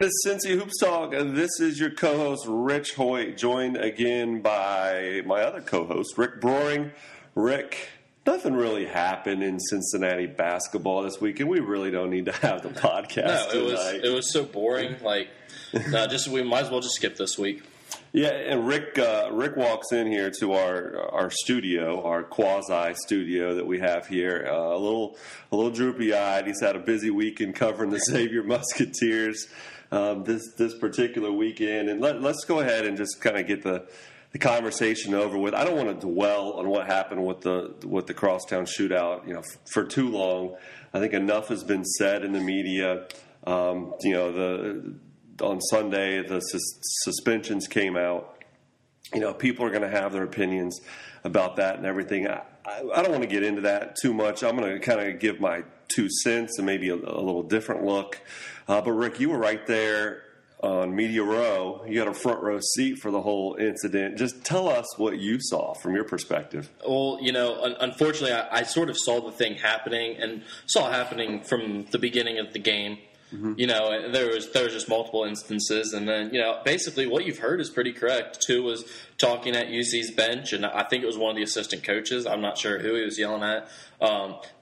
It's Cincy Hoops Talk. This is your co-host, Rich Hoyt, joined again by my other co-host, Rick Broering. Rick, nothing really happened in Cincinnati basketball this week, and we really don't need to have the podcast tonight. It was so boring. We might as well just skip this week. Yeah, and Rick walks in here to our studio, our quasi studio that we have here, a little droopy eyed. He's had a busy weekend covering the Xavier Musketeers this particular weekend, and let's go ahead and just kind of get the conversation over with. I don't want to dwell on what happened with the Crosstown shootout, for too long. I think enough has been said in the media. On Sunday, the suspensions came out. People are going to have their opinions about that and everything. I don't want to get into that too much. I'm going to kind of give my 2 cents and maybe a little different look. But, Rick, you were right there on Media Row. You had a front row seat for the whole incident. Just tell us what you saw from your perspective. Well, unfortunately, I sort of saw the thing happening and saw it happening from the beginning of the game. Mm-hmm. There was just multiple instances, and then basically what you've heard is pretty correct. Two was talking at UC's bench, and I think it was one of the assistant coaches. I'm not sure who he was yelling at.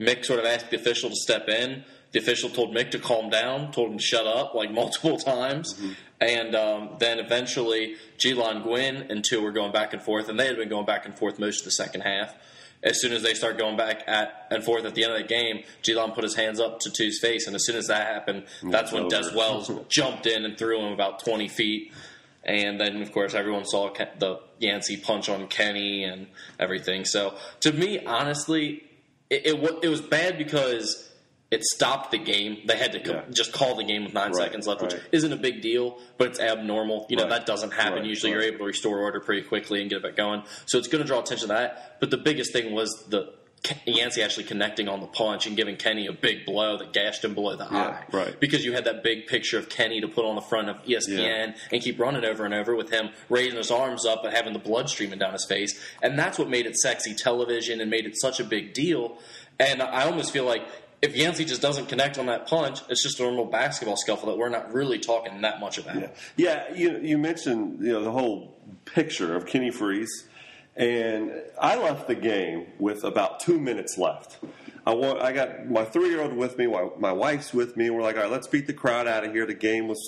Mick sort of asked the official to step in. The official told Mick to calm down, told him to shut up multiple times, mm-hmm. And then eventually G-Lon Gwynn and two were going back and forth, and they had been going back and forth most of the second half. As soon as they start going back and forth at the end of the game, G-Lon put his hands up to Two's face, and as soon as that happened, that's when Des Wells jumped in and threw him about 20 feet. And then, of course, everyone saw the Yancey punch on Kenny and everything. So, to me, honestly, it was bad because it stopped the game. They had to just call the game with 9 seconds left, which isn't a big deal, but it's abnormal. That doesn't happen. Usually you're able to restore order pretty quickly and get it back going. So it's going to draw attention to that. But the biggest thing was the Yancey actually connecting on the punch and giving Kenny a big blow that gashed him below the eye. Right. Because you had that big picture of Kenny to put on the front of ESPN and keep running over and over with him raising his arms up and having the blood streaming down his face. And that's what made it sexy television and made it such a big deal. And I almost feel like if Yancey just doesn't connect on that punch, it's just a normal basketball scuffle that we're not really talking that much about. Yeah. You mentioned the whole picture of Kenny Freeze, and I left the game with about 2 minutes left. I got my 3-year-old with me, my wife's with me, and we're like, all right, let's beat the crowd out of here. The game was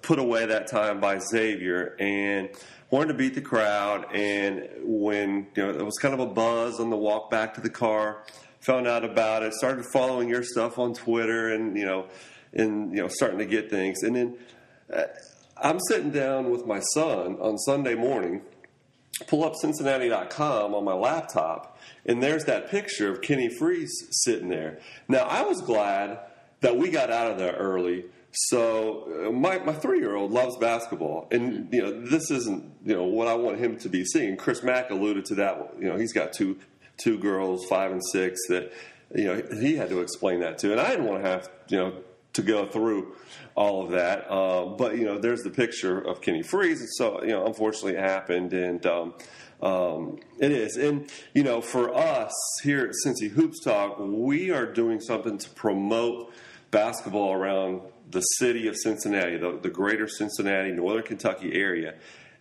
put away that time by Xavier, and wanted to beat the crowd. And when it was kind of a buzz on the walk back to the car. Found out about it, started following your stuff on Twitter, and starting to get things. And then I'm sitting down with my son on Sunday morning, pull up Cincinnati.com on my laptop, and there's that picture of Kenny Freeze sitting there. Now, I was glad that we got out of there early. So my 3-year-old loves basketball, and this isn't what I want him to be seeing. Chris Mack alluded to that. He's got two girls, 5 and 6, that he had to explain that to, and I didn't want to have to go through all of that. But there's the picture of Kenny Freeze, and so unfortunately it happened, and it is. And for us here at Cincy Hoops Talk, we are doing something to promote basketball around the city of Cincinnati, the greater Cincinnati, Northern Kentucky area,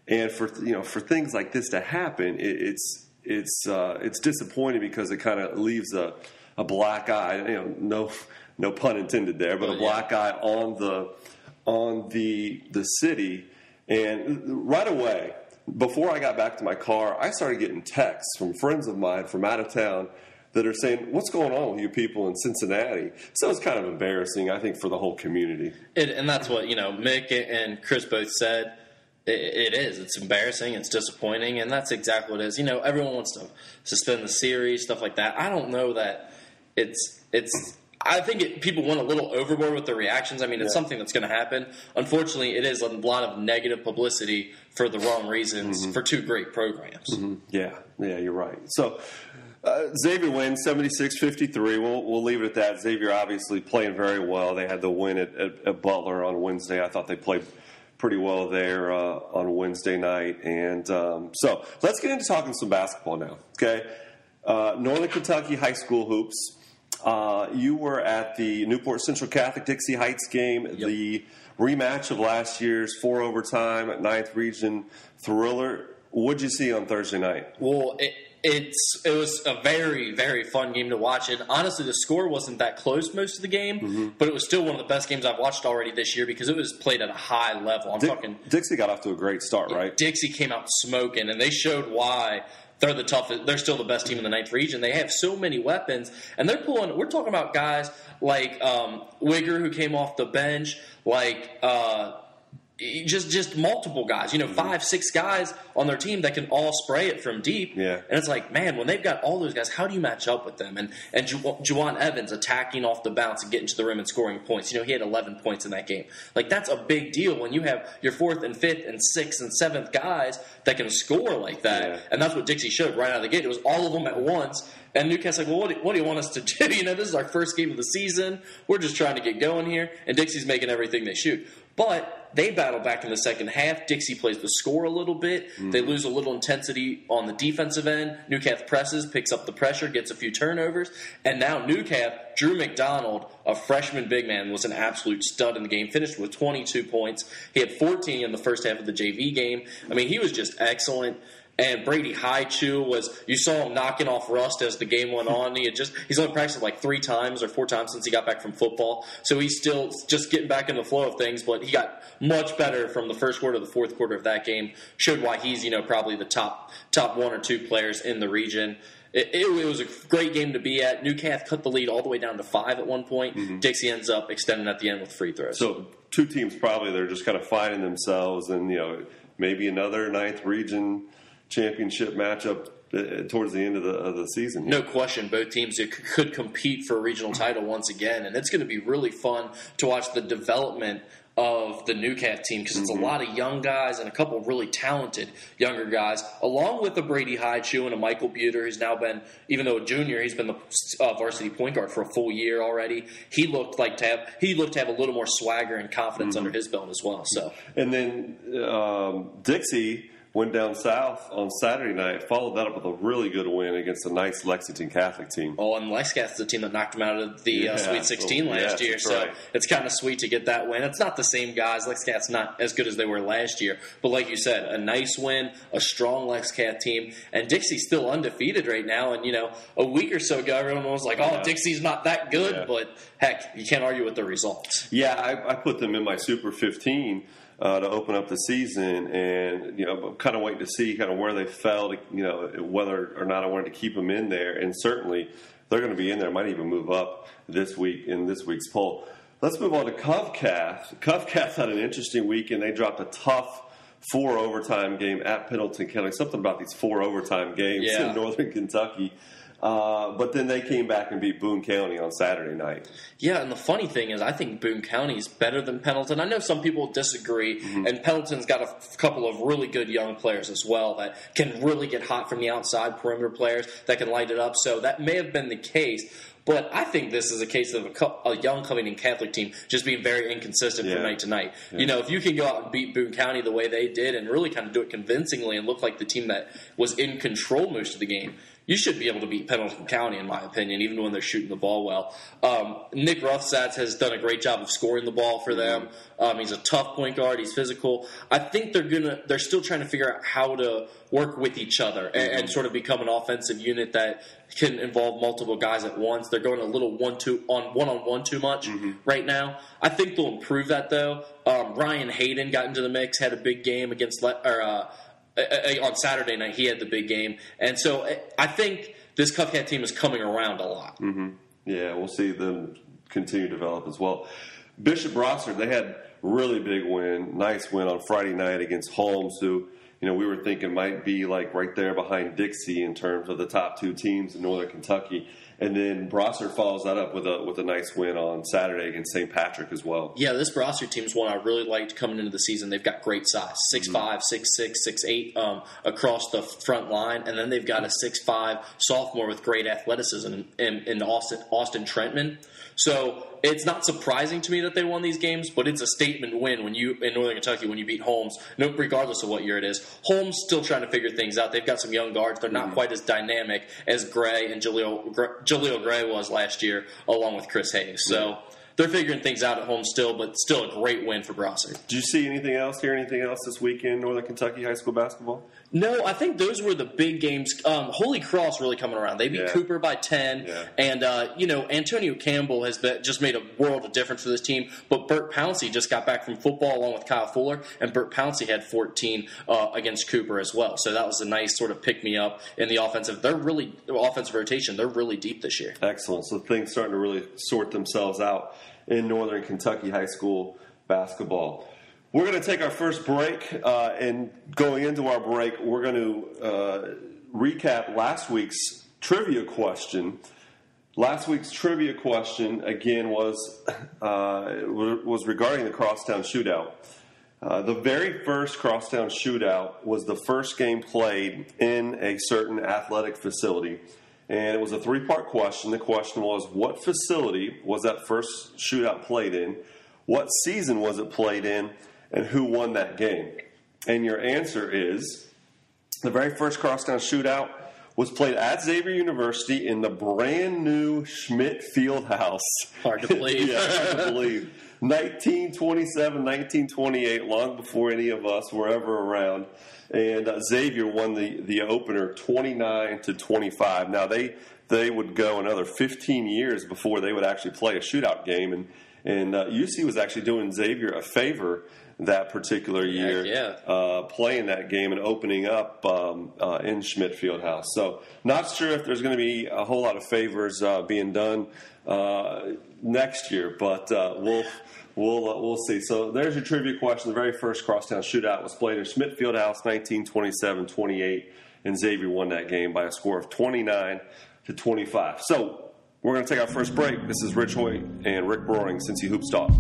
and for things like this to happen, it's disappointing because it kind of leaves a black eye. No pun intended there, but a black eye on the city. And right away, before I got back to my car, I started getting texts from friends of mine from out of town that are saying, "What's going on with you people in Cincinnati?" So it's kind of embarrassing, I think, for the whole community. And that's what Mick and Chris both said. It is. It's embarrassing. It's disappointing, and that's exactly what it is. Everyone wants to suspend the series, stuff like that. I don't know that it's. I think people went a little overboard with the reactions. I mean, it's something that's going to happen. Unfortunately, it is a lot of negative publicity for the wrong reasons for two great programs. Mm-hmm. Yeah, you're right. So Xavier wins 76-53. We'll leave it at that. Xavier obviously playing very well. They had the win at Butler on Wednesday. I thought they played pretty well there on Wednesday night. And so let's get into talking some basketball now, okay? Northern Kentucky high school hoops. You were at the Newport Central Catholic Dixie Heights game. Yep. The rematch of last year's 4 overtime at 9th Region thriller. What'd you see on Thursday night? Well, it was a very, very fun game to watch. And honestly, the score wasn't that close most of the game, but it was still one of the best games I've watched already this year because it was played at a high level. Dixie got off to a great start, right? Dixie came out smoking, and they showed why they're the toughest. They're still the best team in the 9th Region. They have so many weapons, and they're pulling. We're talking about guys like Wigger, who came off the bench, like. Just multiple guys, 5, 6 guys on their team that can all spray it from deep. Yeah. And it's like, man, when they've got all those guys, how do you match up with them? And Juwan Evans attacking off the bounce and getting to the rim and scoring points. He had 11 points in that game. Like, that's a big deal when you have your 4th and 5th and 6th and 7th guys that can score like that. Yeah. And that's what Dixie showed right out of the gate. It was all of them at once. And Newcastle's like, well, what do you want us to do? This is our first game of the season. We're just trying to get going here. And Dixie's making everything they shoot. But they battle back in the second half. Dixie plays the score a little bit. They lose a little intensity on the defensive end. Newcastle presses, picks up the pressure, gets a few turnovers. And now Newcastle, Drew McDonald, a freshman big man, was an absolute stud in the game. Finished with 22 points. He had 14 in the first half of the JV game. I mean, he was just excellent. And Brady Highchew you saw him knocking off rust as the game went on. He's only practiced like 3 times or 4 times since he got back from football. So he's still just getting back in the flow of things, but he got much better from the first quarter to the fourth quarter of that game. Showed why he's, probably the top 1 or 2 players in the region. It was a great game to be at. Newcastle cut the lead all the way down to 5 at one point. Dixie ends up extending at the end with free throws. So 2 teams probably they're just kind of finding themselves, and maybe another 9th Region championship matchup towards the end of the season. No question, both teams could compete for a regional title once again, and it's going to be really fun to watch the development of the Newcastle team because it's a lot of young guys and a couple of really talented younger guys, along with a Brady Highchew and a Michael Buter, who's now been, even though a junior, he's been the varsity point guard for a full year already. He looked to have a little more swagger and confidence under his belt as well. So, and then Dixie went down south on Saturday night, followed that up with a really good win against a nice Lexington Catholic team. Oh, and Lexington's the team that knocked them out of the Sweet 16 last year, so it's kind of sweet to get that win. It's not the same guys. Lexington's not as good as they were last year, but like you said, a nice win, a strong Lexington team, and Dixie's still undefeated right now, and a week or so ago, everyone was like, Dixie's not that good, but heck, you can't argue with the results. Yeah, I put them in my Super 15 to open up the season, and I'm kind of waiting to see kind of where they fell, whether or not I wanted to keep them in there, and certainly they're going to be in there. Might even move up this week in this week's poll. Let's move on to Covcath. Covcath had an interesting week, and they dropped a tough 4 overtime game at Pendleton County. Something about these 4 overtime games in Northern Kentucky. But then they came back and beat Boone County on Saturday night. Yeah, and the funny thing is I think Boone County is better than Pendleton. I know some people disagree, and Pendleton's got a couple of really good young players as well that can really get hot from the outside, perimeter players that can light it up. So that may have been the case. But I think this is a case of a young coming-in Catholic team just being very inconsistent from night to night. Yeah. If you can go out and beat Boone County the way they did and really kind of do it convincingly and look like the team that was in control most of the game, you should be able to beat Pendleton County, in my opinion, even when they're shooting the ball well. Nick Ruffsatz has done a great job of scoring the ball for them. He's a tough point guard. He's physical. I think they're still trying to figure out how to work with each other and sort of become an offensive unit that can involve multiple guys at once. They're going a little one-on-one too much right now. I think they'll improve that, though. Ryan Hayden got into the mix, had a big game against on Saturday night. He had the big game. And so I think this Covcath team is coming around a lot. Yeah, we'll see them continue to develop as well. Bishop Brossard, they had really big win, nice win on Friday night against Holmes, who we were thinking might be like right there behind Dixie in terms of the top 2 teams in Northern Kentucky. And then Brossard follows that up with a nice win on Saturday against St. Patrick as well. Yeah, this Brossard team's one I really liked coming into the season. They've got great size, 6'5", 6'6", 6'8", across the front line. And then they've got a 6'5" sophomore with great athleticism in Austin Trentman. So it's not surprising to me that they won these games, but it's a statement win in Northern Kentucky when you beat Holmes, regardless of what year it is. Holmes still trying to figure things out. They've got some young guards. They're not quite as dynamic as Gray and Jaleel Gray was last year, along with Chris Hayes. So they're figuring things out at home still, but still a great win for Brossard. Did you see anything else, hear anything else this weekend, Northern Kentucky high school basketball? No, I think those were the big games. Holy Cross really coming around. They beat Cooper by 10, and Antonio Campbell has just made a world of difference for this team. But Burt Pouncey just got back from football along with Kyle Fuller, and Burt Pouncey had 14 against Cooper as well. So that was a nice sort of pick me up in the offensive. Offensive rotation. They're really deep this year. Excellent. So things starting to really sort themselves out in Northern Kentucky high school basketball. We're going to take our first break, and going into our break, we're going to recap last week's trivia question. Last week's trivia question, again, was regarding the Crosstown Shootout. The very first Crosstown Shootout was the first game played in a certain athletic facility, and it was a three-part question. The question was, what facility was that first shootout played in? What season was it played in? And who won that game? And your answer is the very first Crosstown Shootout was played at Xavier University in the brand new Schmidt Fieldhouse. Hard to believe. Yeah, hard to believe. 1927, 1928, long before any of us were ever around. And Xavier won the opener 29-25. Now, they would go another 15 years before they would actually play a shootout game. And UC was actually doing Xavier a favor that particular year, playing that game and opening up in Schmidt Fieldhouse. So not sure if there's going to be a whole lot of favors being done next year, but we'll see. So there's your trivia question. The very first Crosstown Shootout was played in Schmidt Fieldhouse, 1927-28, and Xavier won that game by a score of 29-25. So we're going to take our first break. This is Rich Hoyt and Rick Broering, Cincy Hoops Talk.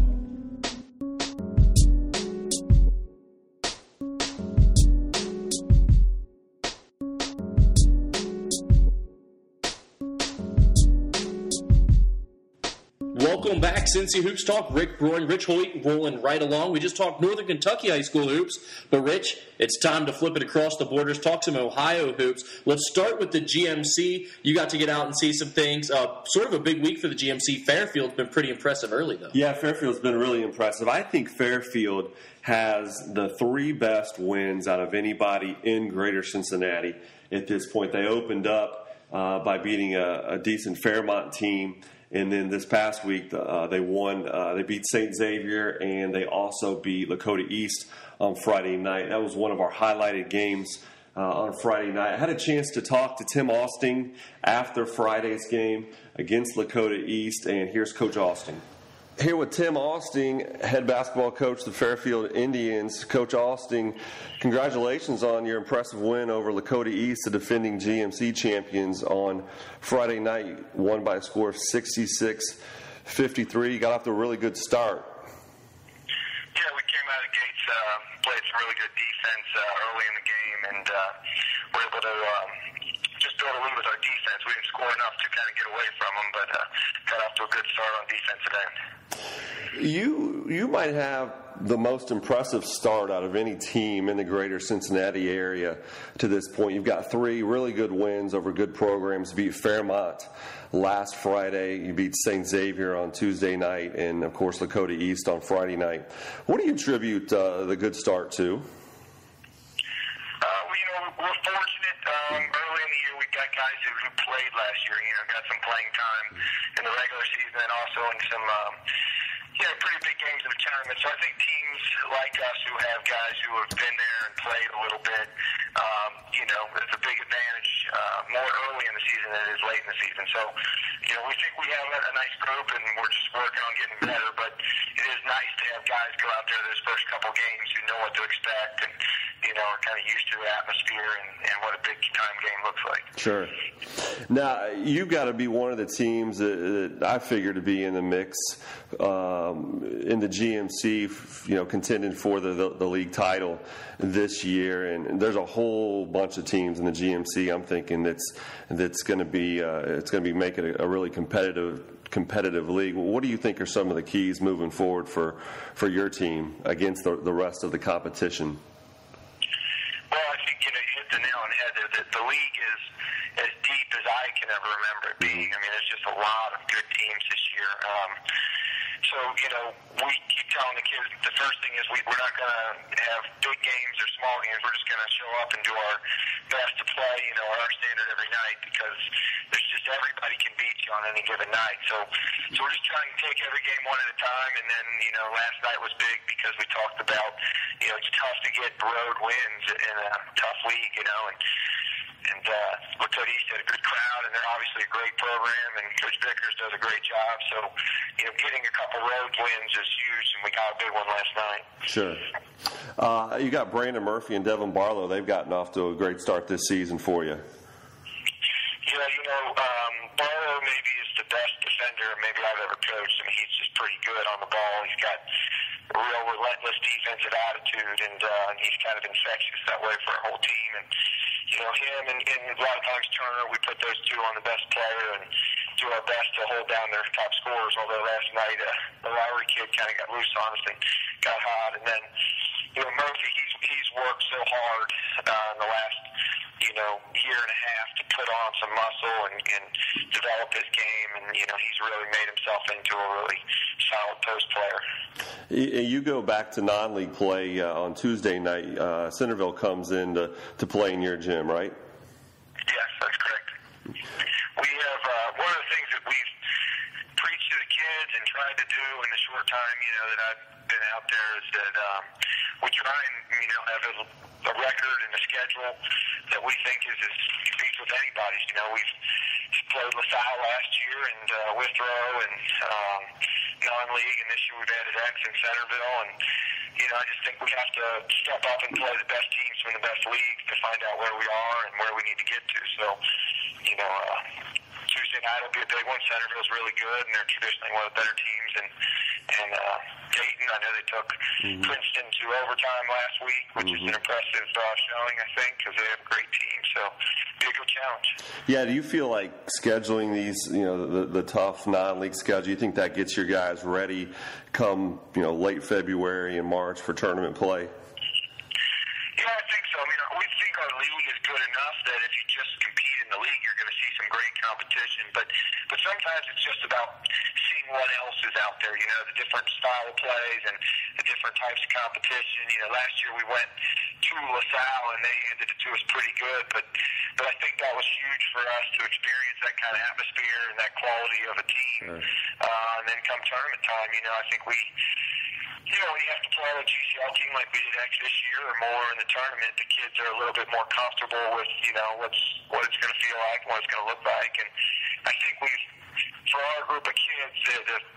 Welcome back, Cincy Hoops Talk. Rick Broering, Rich Hoyt, rolling right along. We just talked Northern Kentucky high school hoops, but Rich, it's time to flip it across the borders, talk some Ohio hoops. Let's start with the GMC. You got to get out and see some things. Sort of a big week for the GMC. Fairfield's been pretty impressive early, though. Yeah, Fairfield's been really impressive. I think Fairfield has the three best wins out of anybody in Greater Cincinnati at this point. They opened up by beating a decent Fairmont team. And then this past week, they won. They beat St. Xavier, and they also beat Lakota East on Friday night. That was one of our highlighted games on Friday night. I had a chance to talk to Tim Austin after Friday's game against Lakota East, and here's Coach Austin. Here with Tim Austin, head basketball coach of the Fairfield Indians. Coach Austin, congratulations on your impressive win over Lakota East, the defending GMC champions, on Friday night. Won by a score of 66-53. You got off to a really good start. Yeah, we came out of the gates, played some really good defense early in the game, and were able to just build a little bit of our defense. We didn't score enough to kind of get away from them, but got off to a good start on defensive end. You might have the most impressive start out of any team in the greater Cincinnati area to this point. You've got three really good wins over good programs. You beat Fairmont last Friday. You beat St. Xavier on Tuesday night, and, of course, Lakota East on Friday night. What do you attribute the good start to? We're fortunate. Early in the year, we got guys who played last year, got some playing time in the regular season and also in some pretty big games in the tournament. So I think teams like us who have guys who have been there and played a little bit, it's a big advantage more early in the season than it is late in the season. So, we think we have a nice group and we're just working on getting better, but it is nice to have guys go out there those first couple games who know what to expect and, are kind of used to the atmosphere and what a big-time game looks like. Sure. Now, you've got to be one of the teams that I figure to be in the mix in the GMC, contending for the league title this year. And there's a whole bunch of teams in the GMC, I'm thinking, that's going to be making a really competitive league. What do you think are some of the keys moving forward for your team against the rest of the competition? Well, I think you hit the nail on the head. The league is as deep as I can ever remember it being. I mean, there's just a lot of good teams this year. So, we keep telling the kids the first thing is we're not going to have big games or small games. We're just going to show up and do our best to play, our standard every night, because there's just everybody can beat you on any given night. So we're just trying to take every game one at a time. And then, last night was big because we talked about, it's tough to get road wins in a tough league, and looked at East had a good crowd, and they're obviously a great program, and Coach Vickers does a great job. So, getting a couple road wins is huge, and we got a big one last night. Sure. You got Brandon Murphy and Devin Barlow. They've gotten off to a great start this season for you. Yeah, Barlow maybe is the best defender maybe I've ever coached. I mean, he's just pretty good on the ball. He's got a real relentless defensive attitude, and he's kind of infectious that way for our whole team. And him and a lot of times Turner, we put those two on the best player and do our best to hold down their top scorers. Although last night the Lowry kid kind of got loose on us and got hot. And then Murphy, he's worked so hard in the last year and a half to put on some muscle and develop his game, and he's really made himself into a really solid post player. You go back to non-league play on Tuesday night. Centerville comes in to play in your gym, right? Yes, that's correct. We have one of the things that we've preached to the kids and tried to do in the short time that I've been out there is that we try and have a record and a schedule that we think is as beats with anybody's. We've played LaSalle last year and Withrow and non-league, and this year we've added X in Centerville. And I just think we have to step up and play the best teams from the best leagues to find out where we are and where we need to get to. So, Tuesday night will be a big one. Centerville's really good, and they're traditionally one of the better teams. And Dayton, I know they took Princeton to overtime last week, which is an impressive showing, I think, because they have a great team. So, be a good challenge. Yeah, do you feel like scheduling these, the tough non-league schedule, you think that gets your guys ready come, late February and March for tournament play? Yeah, I think so. I mean, we think our league is good enough that if you just compete in the league, you're going to see some great competition. But sometimes it's just about seeing what else is out there, the different style of plays and the different types of competition. Last year we went to LaSalle and they handed it to us pretty good, but I think that was huge for us to experience that kind of atmosphere and that quality of a team. Sure. And then come tournament time, I think we have to play a GCL team like we did X this year or more in the tournament. The kids are a little bit more comfortable with, what it's going to feel like, what it's going to look like. And I think for our group of kids,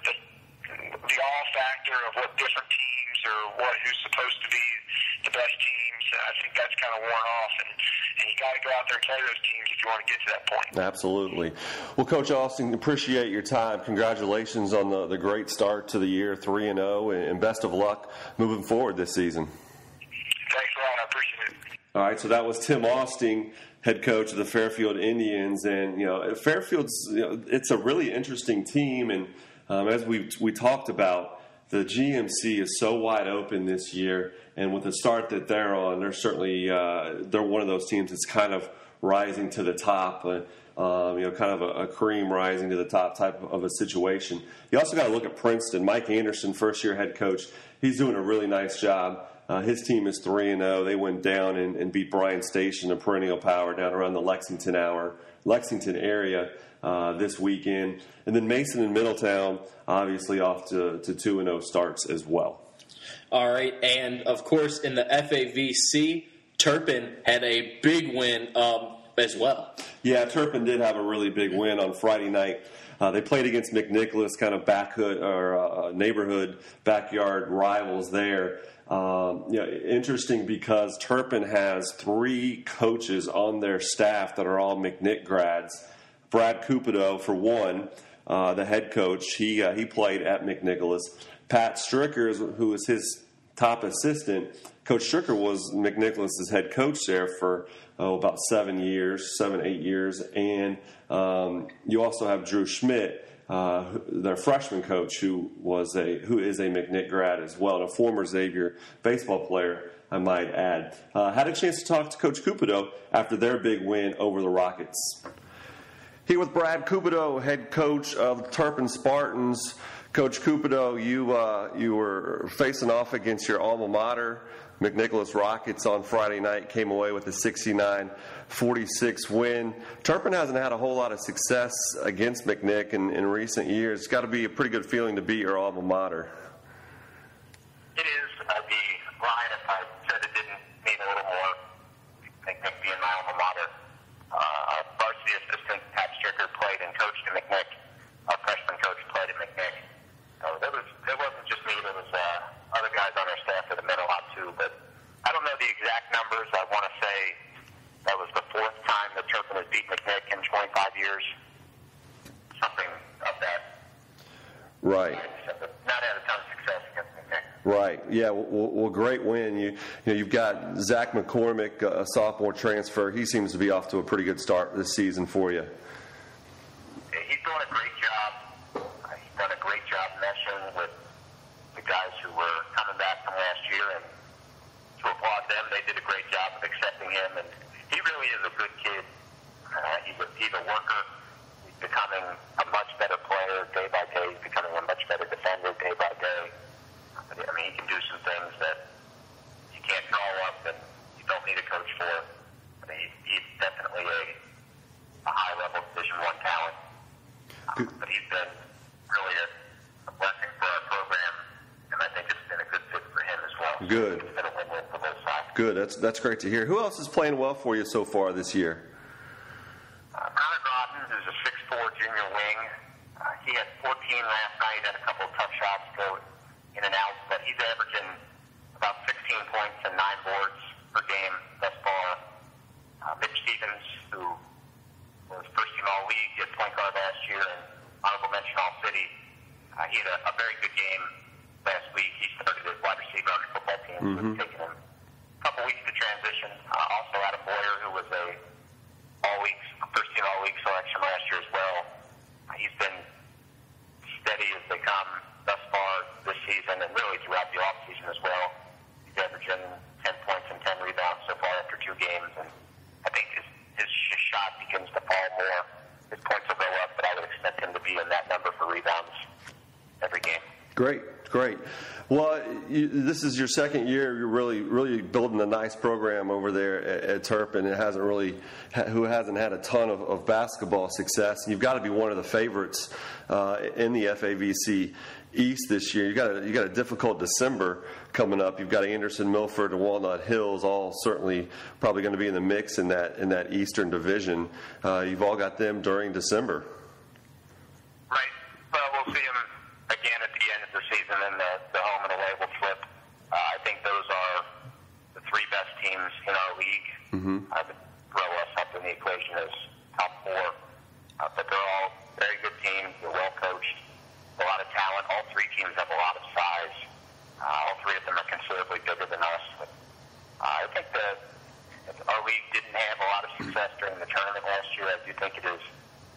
the all factor of what different teams or who's supposed to be the best teams, I think that's kind of worn off. And you got to go out there and play those teams if you want to get to that point. Absolutely. Well, Coach Austin, appreciate your time. Congratulations on the great start to the year, 3-0, and best of luck moving forward this season. Thanks a lot. I appreciate it. All right, so that was Tim Austin, head coach of the Fairfield Indians, and Fairfield's it's a really interesting team, and as we talked about, the GMC is so wide open this year, and with the start that they're on, they're certainly they're one of those teams that's kind of rising to the top, kind of a cream rising to the top type of a situation. You also got to look at Princeton. Mike Anderson, first-year head coach, he's doing a really nice job. His team is 3-0. They went down and beat Bryan Station, a perennial power, down around the Lexington area this weekend. And then Mason and Middletown, obviously, off to 2-0 starts as well. All right, and of course, in the FAVC, Turpin had a big win as well. Yeah, Turpin did have a really big win on Friday night. They played against McNicholas, kind of neighborhood backyard rivals there. Interesting because Turpin has 3 coaches on their staff that are all McNick grads. Brad Cupido, for one, the head coach, he played at McNicholas. Pat Stricker, who is his top assistant. Coach Stricker was McNicholas's head coach there for about 7, 8 years. And you also have Drew Schmidt, their freshman coach, who is a McNick grad as well, and a former Xavier baseball player, I might add. Had a chance to talk to Coach Cupido after their big win over the Rockets. Here with Brad Cupido, head coach of Turpin Spartans. Coach Cupido, you were facing off against your alma mater, McNicholas Rockets, on Friday night. Came away with a 69-46 win. Turpin hasn't had a whole lot of success against McNick in recent years. It's got to be a pretty good feeling to beat your alma mater. It is. I'd be lying if I said it didn't mean a little more. McNick being my alma mater. Our varsity assistant, Pat Stricker, played and coached at McNick. Our freshman coach played at McNick. It wasn't just me. There was other guys on our staff that meant a lot too. But I don't know the exact numbers. I want to say that was the fourth time that Turpin has beat McNick in 25 years. Something of that. Right. Not had a ton of success against McNick. Right. Yeah. Well, great win. You've got Zach McCormick, a sophomore transfer. He seems to be off to a pretty good start this season for you. He's doing a great job. He's done a great job meshing with the guys who were coming back from last year, and to applaud them, they did a great job of accepting him. And he really is a good kid. He's a worker. He's becoming a much better player day by day. He's becoming a much better defender day by day. I mean, he can do some things that you can't draw up and you don't need a coach for. I mean, he's definitely a high-level Division I talent. But he's been really a blessing for our program, and I think it's been a good fit for him as well. Good. It's been a win-win for both sides. Good. That's great to hear. Who else is playing well for you so far this year? Connor Groddens is a 6'4" junior wing. He had 14 last night, had a couple of tough shots go in and out, but he's averaging about 16 points and 9 boards per game thus far. Mitch Stevens, who was first-team All-League, did point guard last year, and honorable mention All-City. He had a very good game last week. He started as wide receiver on the football team. So it's taken him a couple weeks to transition. Also Adam Boyer, who was a first-team All-League selection last year as well. He's been steady as they come thus far this season, and really throughout the offseason as well. He's averaging 10 points and 10 rebounds so far after 2 games, and I think his shot begins to fall more. His points will go up, but I would expect him to be in that number for rebounds every game. Great. Well, this is your second year. You're really building a nice program over there at Turpin. It who hasn't had a ton of basketball success. And you've got to be one of the favorites in the FAVC East this year. You got a difficult December coming up. You've got Anderson, Milford, and Walnut Hills, all certainly probably going to be in the mix in that Eastern Division. You've all got them during December. Right. Well, we'll see them again at the end of the season, and the home and away will flip. I think those are the 3 best teams in our league. I would throw us up in the equation as top 4. But they're all very good teams. They're well coached. A lot of talent. All 3 teams have a lot of size. All 3 of them are considerably bigger than us. But, I think that our league didn't have a lot of success during the tournament last year. I do think it is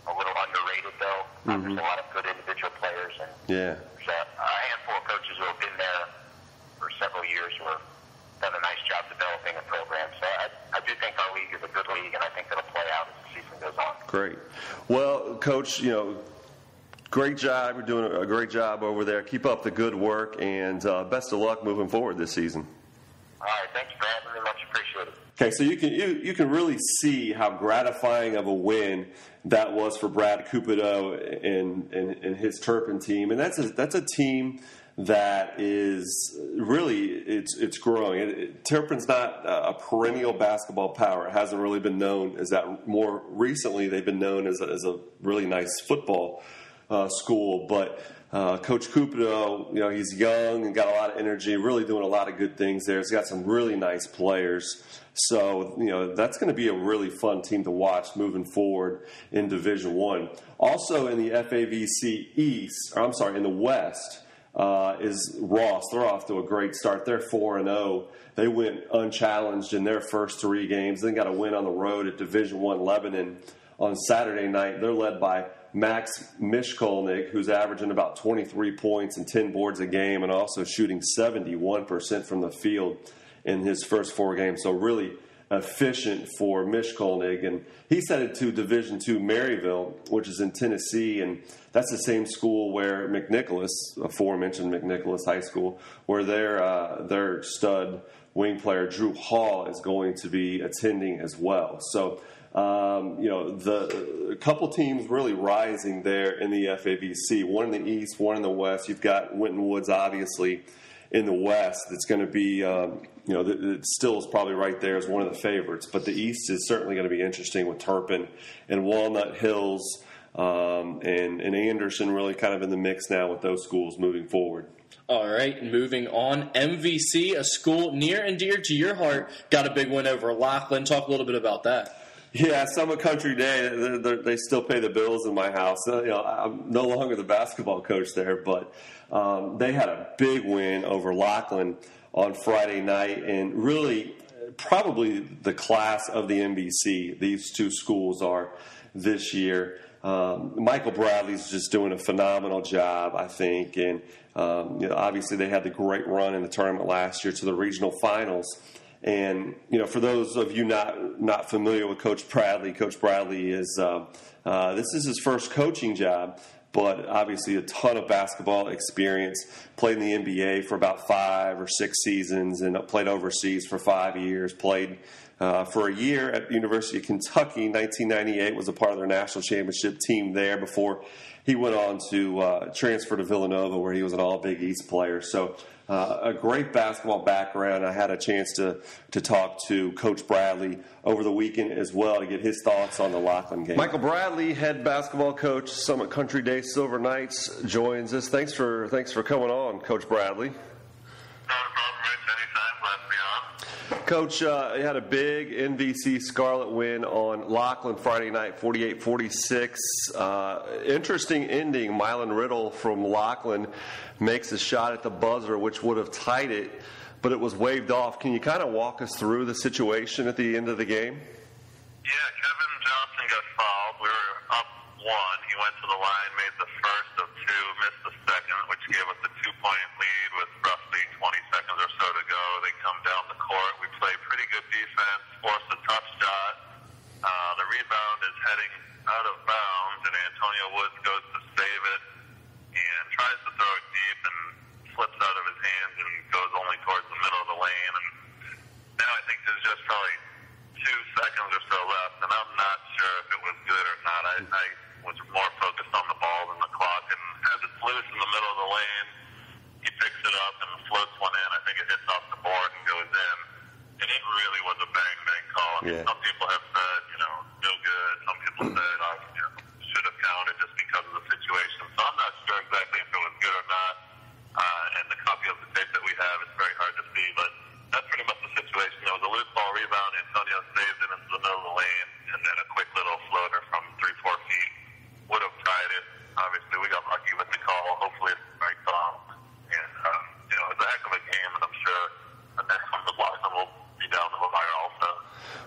a little underrated, though. There's a lot of good individual players, and there's a handful of coaches who have been there for several years who have done a nice job developing a program. So I do think our league is a good league, and I think it'll play out as the season goes on. Great. Well, Coach, great job. You're doing a great job over there. Keep up the good work, and best of luck moving forward this season. All right. Thanks for having me. Much appreciated. Okay, so you can really see how gratifying of a win that was for Brad Cupido and his Turpin team, and that's a team that is really it's growing. Turpin's not a perennial basketball power. It hasn't really been known as that. More recently, they've been known as a really nice football school, but Coach Cupido, he's young and got a lot of energy, really doing a lot of good things there. He's got some really nice players. So, that's going to be a really fun team to watch moving forward in Division I. Also in the FAVC East, in the West, is Ross. They're off to a great start. They're 4-0. They went unchallenged in their first 3 games. Then got a win on the road at Division I Lebanon on Saturday night. They're led by Max Mishkolnik, who's averaging about 23 points and 10 boards a game, and also shooting 71% from the field in his first 4 games. So really efficient for Mishkolnig. And he's headed to Division II Maryville, which is in Tennessee, and that's the same school where McNicholas, aforementioned McNicholas High School, where their stud wing player Drew Hall is going to be attending as well. So, the couple teams really rising there in the FABC, one in the East, one in the West. You've got Winton Woods, obviously, in the West. It's going to be, it still is probably right there as one of the favorites. But the East is certainly going to be interesting with Turpin and Walnut Hills and Anderson really kind of in the mix now with those schools moving forward. All right, moving on. MVC, a school near and dear to your heart, got a big win over Laughlin. Talk a little bit about that. Yeah, Summit Country Day, they still pay the bills in my house. I'm no longer the basketball coach there, but they had a big win over Laughlin on Friday night, and really probably the class of the NBC, these two schools are this year. Michael Bradley's just doing a phenomenal job, I think, and obviously they had the great run in the tournament last year to the regional finals. And, for those of you not familiar with Coach Bradley is this is his first coaching job, but obviously a ton of basketball experience, played in the NBA for about 5 or 6 seasons and played overseas for 5 years, played for a year at the University of Kentucky. 1998 was a part of their national championship team there before he went on to transfer to Villanova, where he was an All-Big East player. So a great basketball background. I had a chance to talk to Coach Bradley over the weekend as well to get his thoughts on the Laughlin game. Michael Bradley, head basketball coach, Summit Country Day Silver Knights, joins us. Thanks for coming on, Coach Bradley. Coach, you had a big NBC Scarlet win on Laughlin Friday night, 48-46. Interesting ending. Mylan Riddle from Laughlin makes a shot at the buzzer, which would have tied it, but it was waved off. Can you kind of walk us through the situation at the end of the game? Yeah, Kevin Johnson got fouled. We were up 1. He went to the line, made the first of 2, missed the second, which gave us a 2-point lead with roughly 20 seconds or so to go. They come down the court. We play pretty good defense, force a tough shot. The rebound is heading out of bounds, and Antonio Woods goes to save it and tries to throw it deep and slips out of his hands and goes only towards the middle of the lane. And now I think there's just probably 2 seconds or so left, and I'm not sure if it was good or not. I was more focused on the ball than the clock, and as it's loose in the middle of the lane, he picks it up and floats one in. I think it hits off the board and goes in. And it really was a bang-bang call. I mean, some people have said, no good. Some people said, should have counted just because of the situation. So I'm not sure exactly if it was good or not. And the copy of the tape that we have, it's very hard to see. But that's pretty much the situation. There was a loose ball rebound. Antonio saved it into the middle of the lane. And then a quick little floater from 3-4 feet would have tied it. Obviously, we got lucky with the call. Hopefully it's the right call. And, it was a heck of a game. And I'm sure the next one, the Blossom will be down to the wire also.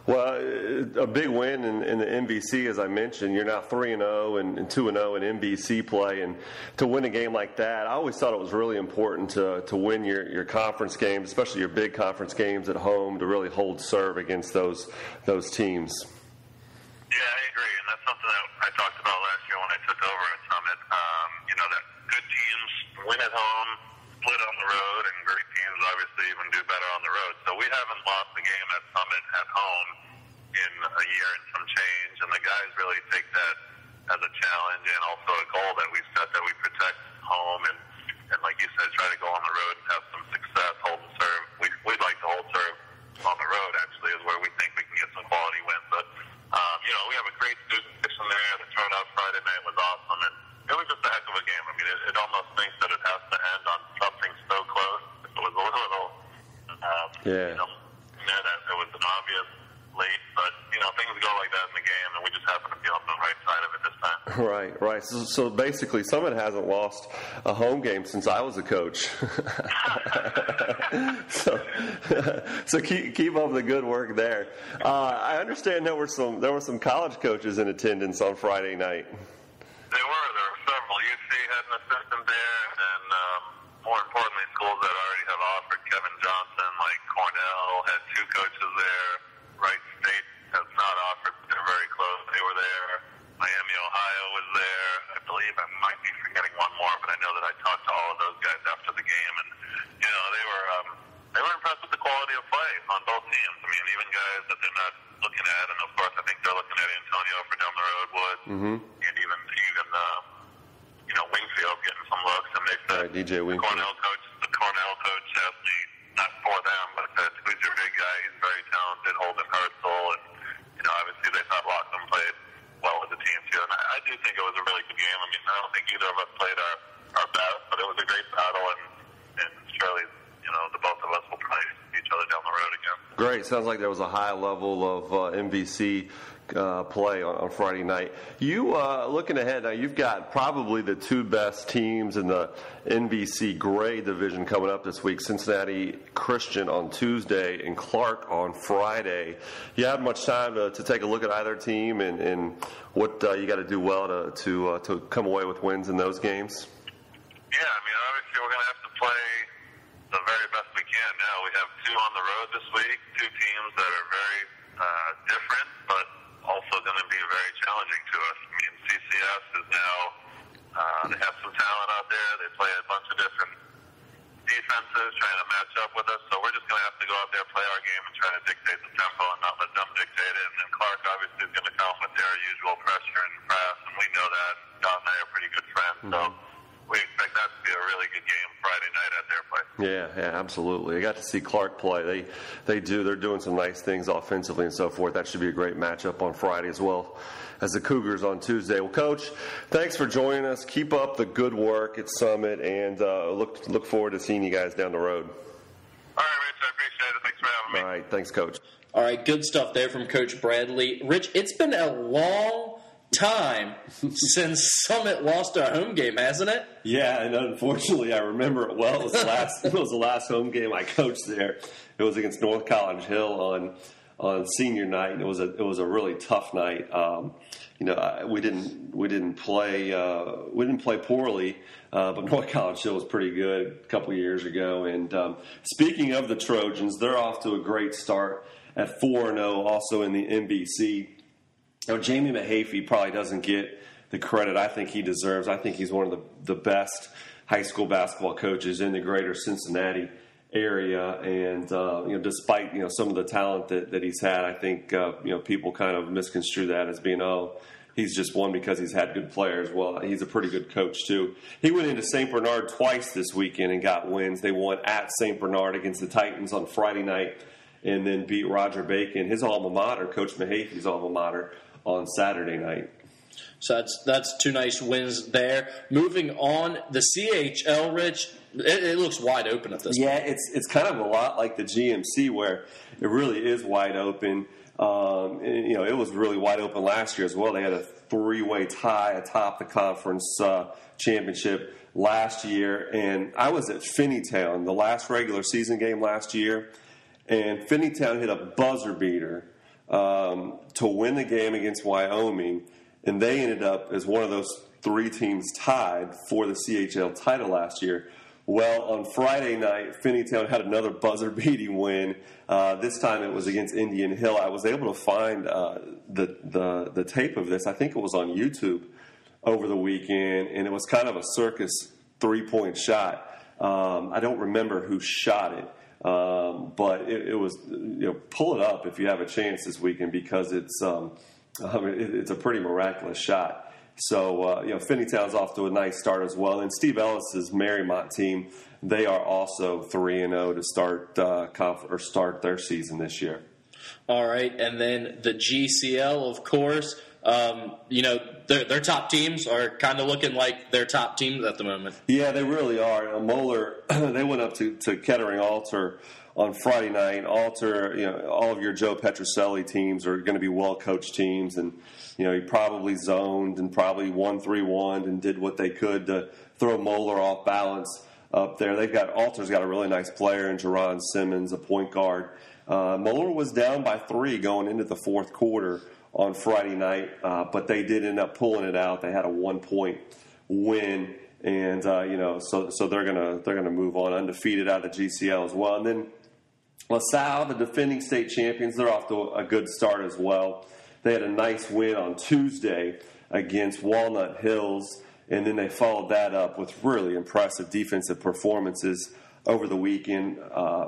Well, a big win in the NBC, as I mentioned. You're now 3-0 and 2-0 in NBC play, and to win a game like that, I always thought it was really important to win your conference games, especially your big conference games at home, to really hold serve against those teams. Yeah, I agree, and that's something that I talked about last year when I took over at Summit. That good teams win at home, split on the road, and great teams obviously even do better on the road. So we haven't lost a game at Summit at home in a year and some change, and the guys really take that as a challenge and also a goal that we've set, that we protect home and like you said, try to go on the road and have some success, hold and serve. We'd like to hold serve on the road, actually, is where we think we can get some quality wins. But, we have a great student section there. The turnout Friday night was awesome, and it was just a heck of a game. I mean, it almost thinks that it has to end on something so close. If it was a little, that it was an obvious late, but, things go like that in the game, and we just happen to be on the right side of it this time. Right. So basically, Summit hasn't lost a home game since I was a coach. so keep up the good work there. I understand there were some college coaches in attendance on Friday night. There were several. UC had an assistant there, and then more importantly, schools that already have offered. Kevin Johnson, like Cornell, had 2 coaches there. Wright guys that they're not looking at, and of course I think they're looking at Antonio for down the road, Woods, and even Wingfield getting some looks, and they said DJ Wingfield. The Cornell coach asked me, not for them, but said, who's your big guy? He's very talented, Holden Hurtsel, and obviously they thought Lachlan played well with the team too, and I do think it was a really good game. I mean, I don't think either of us played our best, but it was a great battle, and surely the both of us will play each other down the road again. Great. Sounds like there was a high level of MVC play on Friday night. You looking ahead now, you've got probably the two best teams in the NBC Gray division coming up this week: Cincinnati Christian on Tuesday and Clark on Friday. You had much time to take a look at either team and what you got to do well to come away with wins in those games? Yeah, I mean, obviously we're going to have to play the very best we can now. We have two on the road this week, two teams that are very different, but also going to be very challenging to us. I mean, CCS is now, they have some talent out there. They play a bunch of different defenses trying to match up with us, so we're just going to have to go out there, play our game, and try to dictate the tempo and not let them dictate it. And then Clark obviously is going to come with their usual pressure and press, and we know that. Don and I are pretty good friends, so we expect that to be a really good game Friday night at their place. Yeah, absolutely. I got to see Clark play. They're doing some nice things offensively and so forth. That should be a great matchup on Friday as well as the Cougars on Tuesday. Well, Coach, thanks for joining us. Keep up the good work at Summit, and look forward to seeing you guys down the road. All right, Rich, I appreciate it. Thanks for having me. All right, thanks, Coach. All right, good stuff there from Coach Bradley. Rich, it's been a long time since Summit lost our home game, hasn't it? Yeah, and unfortunately, I remember it well. It was the last home game I coached there. It was against North College Hill on senior night, and it was a really tough night. We didn't play poorly, but North College Hill was pretty good a couple years ago. And speaking of the Trojans, they're off to a great start at 4-0, also in the NBC. Jamie Mahaffey probably doesn't get the credit I think he deserves. I think he's one of the best high school basketball coaches in the greater Cincinnati area. And, despite, some of the talent that he's had, I think, people kind of misconstrue that as being, he's just won because he's had good players. Well, he's a pretty good coach, too. He went into St. Bernard twice this weekend and got wins. They won at St. Bernard against the Titans on Friday night and then beat Roger Bacon, his alma mater, Coach Mahaffey's alma mater, on Saturday night. So that's two nice wins there. Moving on, the CHL, Rich, it looks wide open at this point. Yeah, it's kind of a lot like the GMC where it really is wide open. It was really wide open last year as well. They had a three-way tie atop the conference championship last year. And I was at Finneytown, the last regular season game last year, and Finneytown hit a buzzer beater to win the game against Wyoming, and they ended up as one of those three teams tied for the CHL title last year. Well, on Friday night, Finneytown had another buzzer-beating win. This time it was against Indian Hill. I was able to find the tape of this. I think it was on YouTube over the weekend, and it was kind of a circus three-point shot. I don't remember who shot it. But it was, pull it up if you have a chance this weekend because it's a pretty miraculous shot. So, Finneytown's off to a nice start as well. And Steve Ellis's Marymount team, they are also 3-0 to start their season this year. All right, and then the GCL, of course. Their top teams are kind of looking like their top teams at the moment. Yeah, they really are. Moeller, they went up to Kettering Alter on Friday night. Alter, all of your Joe Petroselli teams are going to be well-coached teams, and he probably zoned and probably 1-3-1 and did what they could to throw Moeller off balance up there. Alter's got a really nice player in Jerron Simmons, a point guard. Moeller was down by 3 going into the fourth quarter on Friday night, but they did end up pulling it out. They had a 1-point win, and so they're gonna move on undefeated out of the GCL as well. And then LaSalle, the defending state champions, they're off to a good start as well. They had a nice win on Tuesday against Walnut Hills, and then they followed that up with really impressive defensive performances over the weekend.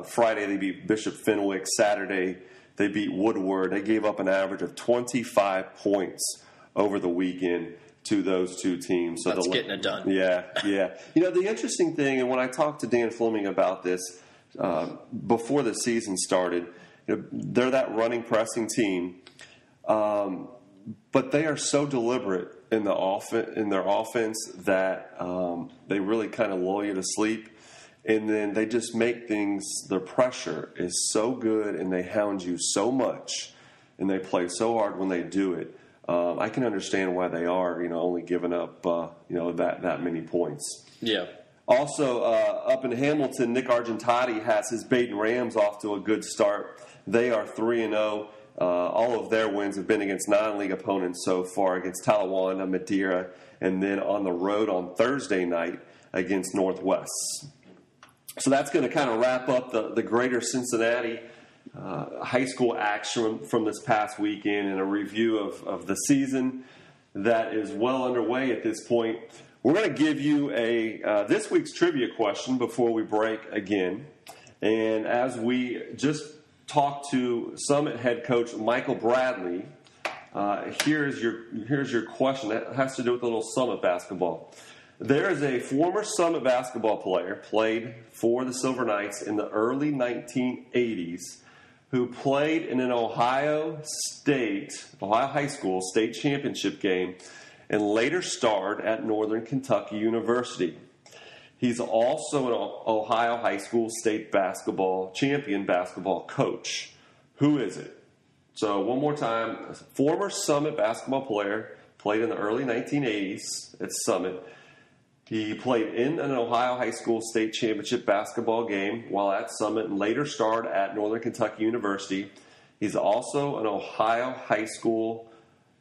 Friday they beat Bishop Fenwick. Saturday They beat Woodward. They gave up an average of 25 points over the weekend to those two teams. So that's getting it done. Yeah. The interesting thing, and when I talked to Dan Fleming about this before the season started, they're that running, pressing team, but they are so deliberate in their offense that they really kind of lull you to sleep. And then they just make things, their pressure is so good and they hound you so much and they play so hard when they do it. I can understand why they are, only giving up, that many points. Yeah. Also, up in Hamilton, Nick Argentati has his Baden Rams off to a good start. They are 3-0. All of their wins have been against non-league opponents so far, against Talawanda, Madeira, and then on the road on Thursday night against Northwest. So that's going to kind of wrap up the greater Cincinnati high school action from this past weekend and a review of the season that is well underway at this point. We're going to give you this week's trivia question before we break again. And as we just talked to Summit head coach Michael Bradley, here's your question. That has to do with a little Summit basketball. There is a former Summit basketball player, played for the Silver Knights in the early 1980s, who played in an Ohio High School state championship game and later starred at Northern Kentucky University. He's also an Ohio High School state champion basketball coach. Who is it? So one more time, a former Summit basketball player, played in the early 1980s at Summit. He played in an Ohio High School state championship basketball game while at Summit and later starred at Northern Kentucky University. He's also an Ohio High School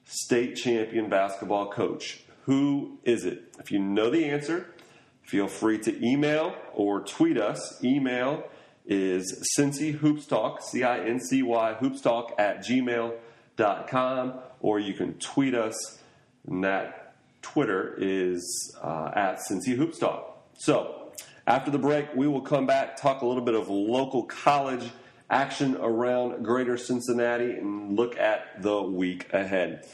state champion basketball coach. Who is it? If you know the answer, feel free to email or tweet us. Email is Cincy Hoopstalk, Cincy Hoopstalk @gmail.com, or you can tweet us, and that Twitter is at Cincy Hoopstalk. So, after the break, we will come back, talk a little bit of local college action around Greater Cincinnati, and look at the week ahead.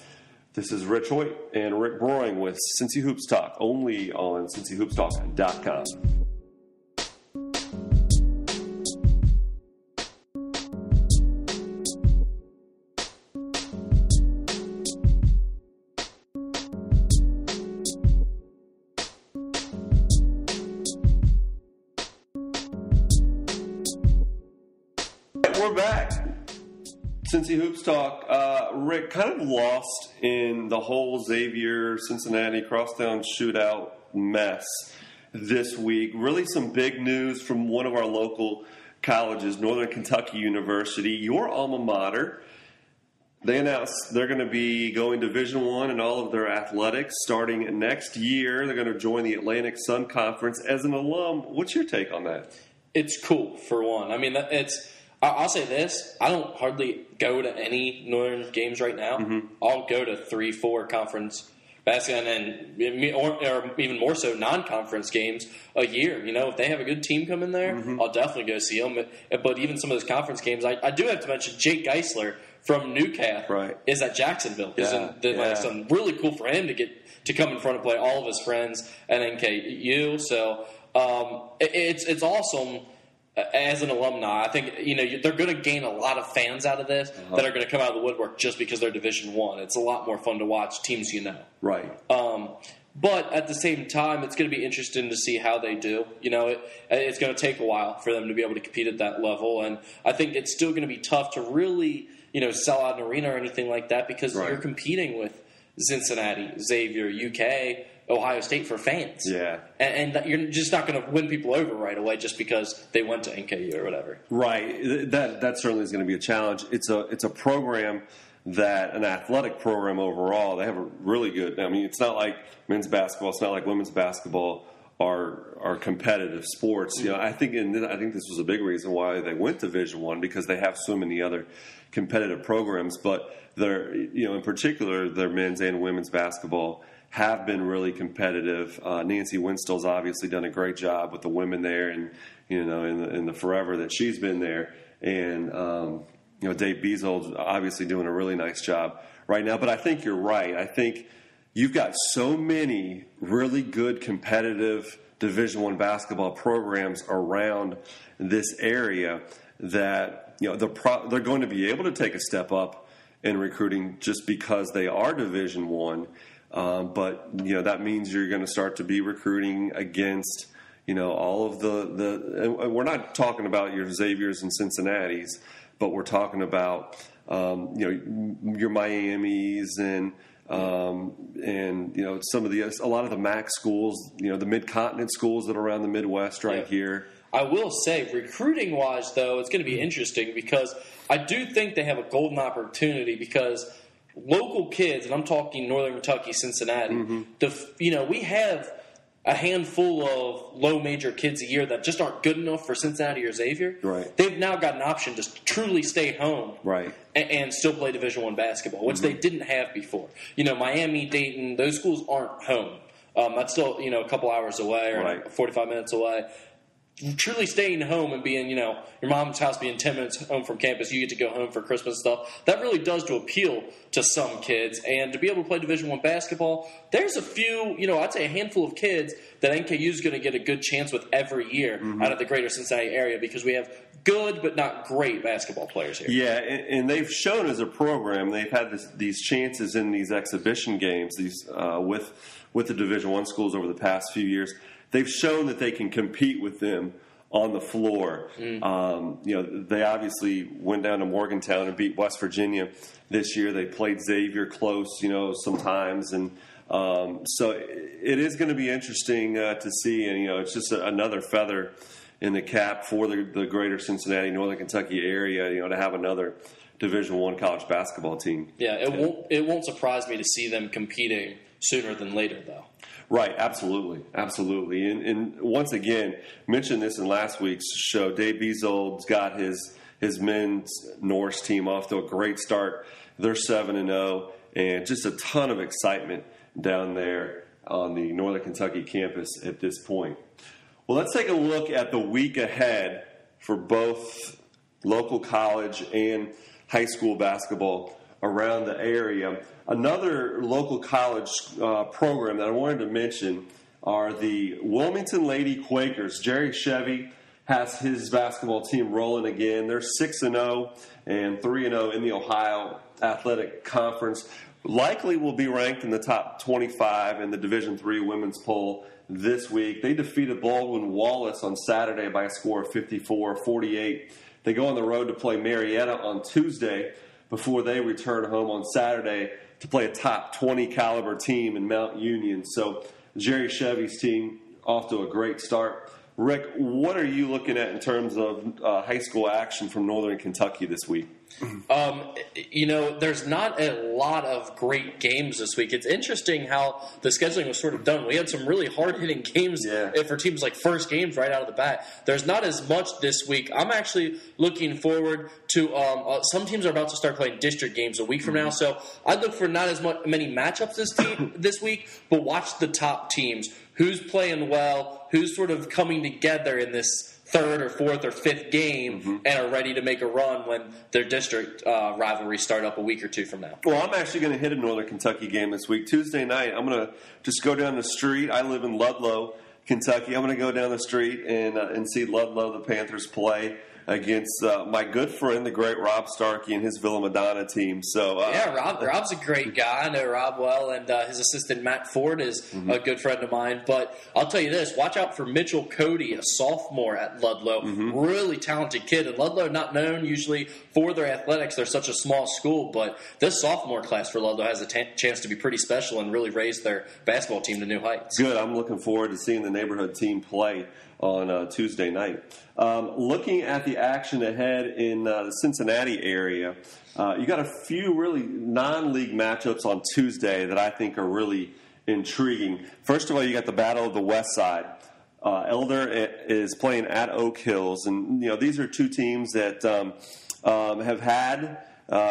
This is Rich Hoyt and Rick Broing with Cincy Hoopstalk, only on CincyHoopstalk.com. We're back. Cincy Hoops Talk. Rick, kind of lost in the whole Xavier Cincinnati crosstown shootout mess this week. Really some big news from one of our local colleges, Northern Kentucky University, your alma mater. They announced they're going to be going Division I in all of their athletics starting next year. They're going to join the Atlantic Sun Conference. As an alum, what's your take on that? It's cool, for one. I mean, I'll say this. I don't hardly go to any Northern games right now. Mm-hmm. I'll go to 3-4 conference basketball or even more so non-conference games a year. If they have a good team come in there, mm-hmm. I'll definitely go see them. But even some of those conference games, I do have to mention Jake Geisler from Newcath is at Jacksonville. Yeah. So really cool for him to come in front and play all of his friends at NKU. So it's awesome. As an alumni, I think they're going to gain a lot of fans out of this that are going to come out of the woodwork just because they're Division I. It's a lot more fun to watch teams Right. But at the same time, it's going to be interesting to see how they do. It's going to take a while for them to be able to compete at that level, and I think it's still going to be tough to really sell out an arena or anything like that because you're competing with Cincinnati, Xavier, UK, Ohio State for fans. Yeah. And you're just not going to win people over right away just because they went to NKU or whatever. Right. That certainly is going to be a challenge. It's a program an athletic program overall. They have a really good, it's not like men's basketball, it's not like women's basketball are competitive sports. Mm-hmm. I think this was a big reason why they went to Division I because they have so many other competitive programs, but they're, in particular, their men's and women's basketball have been really competitive. Nancy Winstall's obviously done a great job with the women there, and in the forever that she's been there. And Dave Beazold's obviously doing a really nice job right now. But I think you're right. I think you've got so many really good competitive Division I basketball programs around this area that they're going to be able to take a step up in recruiting just because they are Division I. But that means you're going to start to be recruiting against all of and we're not talking about your Xaviers and Cincinnati's, but we're talking about your Miamis and some of a lot of the MAC schools, the mid-continent schools that are around the Midwest here. I will say, recruiting-wise, though, it's going to be interesting because I do think they have a golden opportunity because local kids, and I'm talking Northern Kentucky, Cincinnati, we have a handful of low major kids a year that just aren't good enough for Cincinnati or Xavier. Right. They've now got an option to truly stay home and still play Division I basketball, which they didn't have before. Miami, Dayton, those schools aren't home. That's still, a couple hours away or 45 minutes away. Truly staying home and being, your mom's house being 10 minutes home from campus, you get to go home for Christmas and stuff. That really does to appeal to some kids. And to be able to play Division I basketball, there's a few, I'd say a handful of kids that NKU is going to get a good chance with every year out of the greater Cincinnati area because we have good but not great basketball players here. Yeah, and they've shown as a program, they've had these chances in these exhibition games with the Division I schools over the past few years. They've shown that they can compete with them on the floor. They obviously went down to Morgantown and beat West Virginia this year. They played Xavier close, sometimes. And so it is going to be interesting to see. And, it's just another feather in the cap for the greater Cincinnati, Northern Kentucky area, to have another Division I college basketball team. Yeah, it won't surprise me to see them competing sooner than later, though. Right, absolutely. And once again, mentioned this in last week's show, Dave Beazold's got his men's Norse team off to a great start. They're 7-0, and just a ton of excitement down there on the Northern Kentucky campus at this point. Well, let's take a look at the week ahead for both local college and high school basketball around the area. Another local college program that I wanted to mention are the Wilmington Lady Quakers. Jerry Chevy has his basketball team rolling again. They're 6-0 and 3-0 in the Ohio Athletic Conference. Likely will be ranked in the top 25 in the Division III women's poll this week. They defeated Baldwin Wallace on Saturday by a score of 54-48. They go on the road to play Marietta on Tuesday before they return home on Saturday to play a top 20 caliber team in Mount Union. So Jerry Chevy's team off to a great start. Rick, what are you looking at in terms of high school action from Northern Kentucky this week? There's not a lot of great games this week. It's interesting how the scheduling was sort of done. We had some really hard-hitting games for teams like first games right out of the bat. There's not as much this week. I'm actually looking forward to some teams are about to start playing district games a week from now, so I'd look for not as many matchups this week, but watch the top teams. Who's playing well, who's sort of coming together in this third or fourth or fifth game and are ready to make a run when their district rivalries start up a week or two from now. Well, I'm actually going to hit a Northern Kentucky game this week. Tuesday night, I'm going to just go down the street. I live in Ludlow, Kentucky. I'm going to go down the street and see Ludlow, the Panthers, play against my good friend, the great Rob Starkey, and his Villa Madonna team. So Rob's a great guy. I know Rob well, and his assistant Matt Ford is a good friend of mine. But I'll tell you this, watch out for Mitchell Cody, a sophomore at Ludlow. Really talented kid. And Ludlow not known usually for their athletics. They're such a small school, but this sophomore class for Ludlow has a chance to be pretty special and really raise their basketball team to new heights. Good. I'm looking forward to seeing the neighborhood team play on Tuesday night. Looking at the action ahead in the Cincinnati area, you got a few really non-league matchups on Tuesday that I think are really intriguing. First of all, you got the Battle of the West Side. Elder is playing at Oak Hills, and these are two teams that have had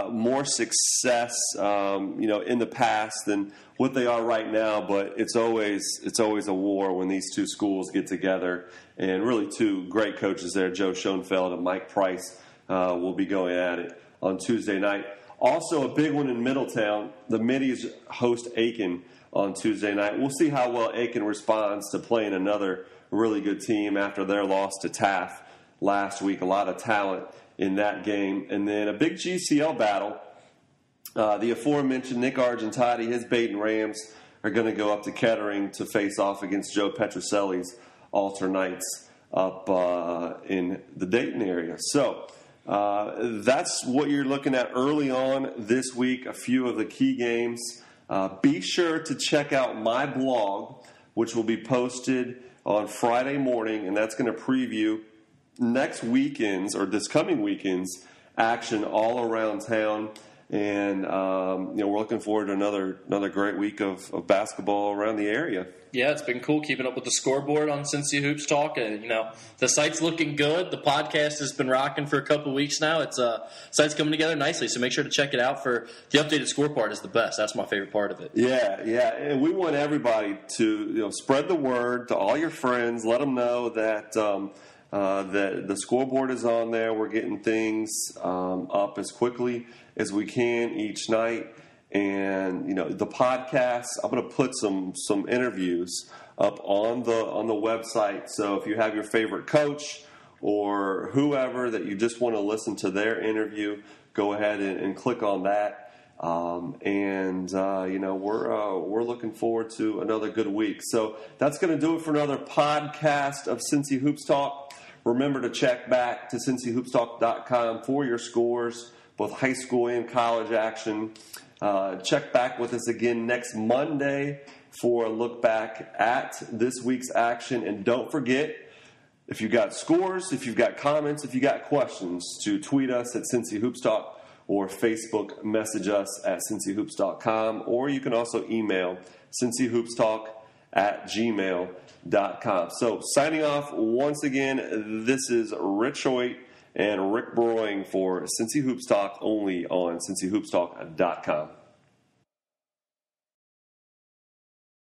more success, in the past than what they are right now. But it's always a war when these two schools get together, and really two great coaches there, Joe Schoenfeld and Mike Price, will be going at it on Tuesday night. Also, a big one in Middletown. The Middies host Aiken on Tuesday night. We'll see how well Aiken responds to playing another really good team after their loss to Taft last week. A lot of talent in that game. And then a big GCL battle. The aforementioned Nick Argentati, his Baden Rams, are going to go up to Kettering to face off against Joe Petroselli's Alter Knights up in the Dayton area. So that's what you're looking at early on this week, a few of the key games. Be sure to check out my blog, which will be posted on Friday morning, and that's going to preview next weekend's or this coming weekend's action all around town. And we're looking forward to another great week of basketball around the area. Yeah, it's been cool keeping up with the scoreboard on Cincy Hoops Talk. And, the site's looking good. The podcast has been rocking for a couple weeks now. It's site's coming together nicely, so make sure to check it out. For the updated score part is the best. That's my favorite part of it. Yeah, and we want everybody to spread the word to all your friends. Let them know that that the scoreboard is on there. We're getting things up as quickly as we can each night. And the podcast, I'm going to put some interviews up on the website. So if you have your favorite coach or whoever that you just want to listen to their interview, go ahead and click on that. We're looking forward to another good week. So that's going to do it for another podcast of Cincy Hoops Talk. Remember to check back to cincyhoopstalk.com for your scores, both high school and college action. Check back with us again next Monday for a look back at this week's action. And don't forget, if you've got scores, if you've got comments, if you've got questions, to tweet us at Cincy Hoops Talk or Facebook message us at cincyhoopstalk.com, or you can also email cincyhoopstalk@gmail.com. So signing off once again, this is Rich Hoyt and Rick Broing for Cincy Hoops Talk, only on cincyhoopstalk.com.